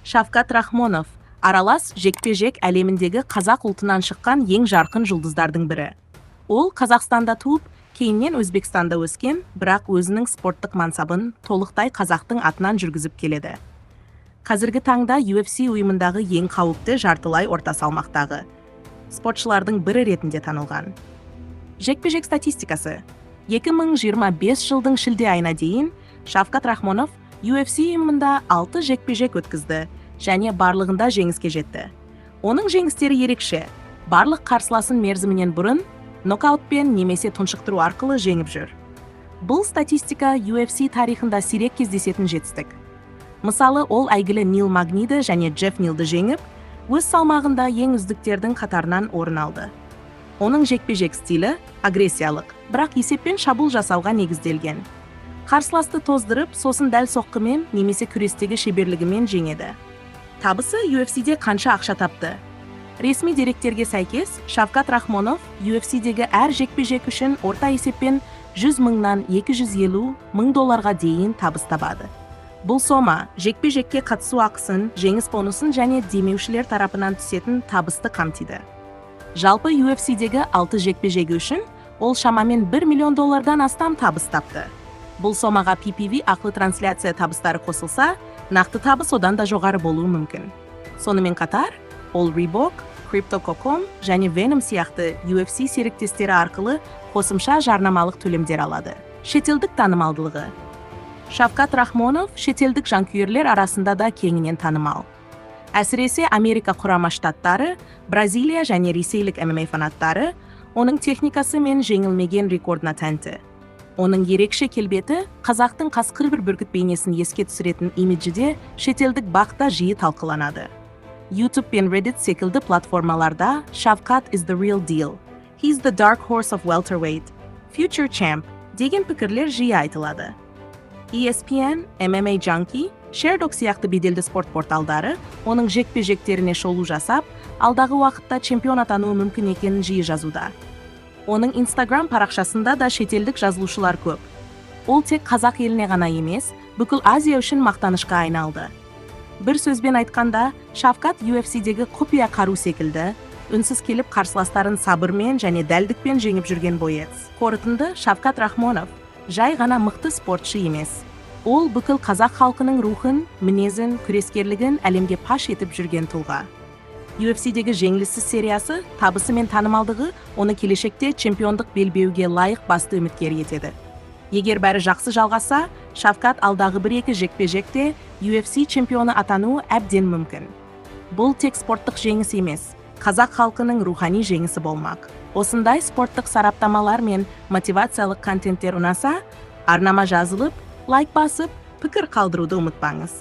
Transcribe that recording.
Шавкат Рахмонов аралас жекпе-жек әлеміндегі қазақ ұлтынан шыққан ең жарқын жұлдыздардың бірі. Ол Қазақстанда туып, кейіннен Өзбекстанда өскен, бірақ өзінің спорттық мансабын толықтай қазақтың атынан жүргізіп келеді. Қазіргі таңда UFC ұйымындағы ең қауіпті жартылай орта салмақтағы спортшылардың бірі ретінде танылған. Жекпе-жек статистикасы. 2025 жылдың шілде айына дейін Шавкат Рахмонов UFC ұйымында 6 жекпе-жек өткізді және барлығында жеңіске жетті. Оның жеңістері ерекше. Барлық қарсыласын мерзімінен бұрын нокаутпен немесе тұншықтыру арқылы жеңіп жүр. Бұл статистика UFC тарихында сирек кездесетін жетістік. Мысалы, ол әйгілі Нил Магниді және Джефф Нилді жеңіп, өз салмағында ең үздіктердің қатарынан орын алды. Оның жекпе-жек стилі агрессиялық, бірақ есеппен шабуыл жасауға негізделген. Қарсыласты тоздырып, сосын дәл соққымен немесе күрестегі шеберлігімен жеңеді. Табысы UFC-де қанша ақша тапты? Ресми деректерге сәйкес, Шавкат Рахмонов UFC-дегі әр жекпе-жек үшін орта есеппен 100 мыңнан 250 мың долларға дейін табыс табады. Бұл сома жекпе-жекке қатысу ақысын, жеңіс бонусын және демеушілер тарапынан түсетін табысты қамтиды. Жалпы UFC-дегі 6 жекпе-жегі үшін ол шамамен 1 миллион доллардан астам табыс тапты. Бұл сомаға PPV ақылы трансляция табыстары қосылса, нақты табыс одан да жоғары болуы мүмкін. Сонымен қатар, ол Reebok, Crypto.com және Venom сияқты UFC серіктестері арқылы қосымша жарнамалық төлемдер алады. Шетелдік танымалдылығы. Шавкат Рахмонов шетелдік жанкүйерлер арасында да кеңінен танымал. Әсіресе Америка құрама штаттары, Бразилия және ресейлік MMA фанаттары оның техникасы мен жеңілмеген рекордына тәнті. Оның ерекше келбеті қазақтың қасқыр бір бүркіт бейнесін еске түсіретін имиджіде шетелдік бақта жиі талқыланады. YouTube пен Reddit секілді платформаларда Шавкат is the real deal, he's the dark horse of welterweight, future champ деген пікірлер жиі айтылады. ESPN, MMA Junkie, Sherdog сияқты беделді спорт порталдары оның жекпе-жектеріне шолу жасап, алдағы уақытта чемпион атануы мүмкін екенін жиі жазуда. Оның Instagram парақшасында да шетелдік жазылушылар көп. Ол тек қазақ еліне ғана емес, бүкіл Азия үшін мақтанышқа айналды. Бір сөзбен айтқанда, Шавкат UFC-дегі құпия қару секілді, үнсіз келіп қарсыластарын сабырмен және дәлдікпен жеңіп жүрген боец. Қорытынды, Шавкат Рахмонов жай ғана мықты спортшы емес. Ол бүкіл қазақ халқының рухын, мінезін, күрескерлігін әлемге паш етіп жүрген тұлға. UFC-дегі жеңіліссіз сериясы, табысы мен танымалдығы оны келешекте чемпиондық белбеуге лайық басты үміткер етеді. Егер бәрі жақсы жалғаса, Шавкат алдағы 1-2 жекпе-жекте UFC чемпионы атануы әбден мүмкін. Бұл тек спорттық жеңіс емес, қазақ халқының рухани жеңісі болмақ. Осындай спорттық сараптамалар мен мотивациялық контенттер ұнаса, арнама жазылып, лайк басып, пікір қалдыруды ұмытпаңыз.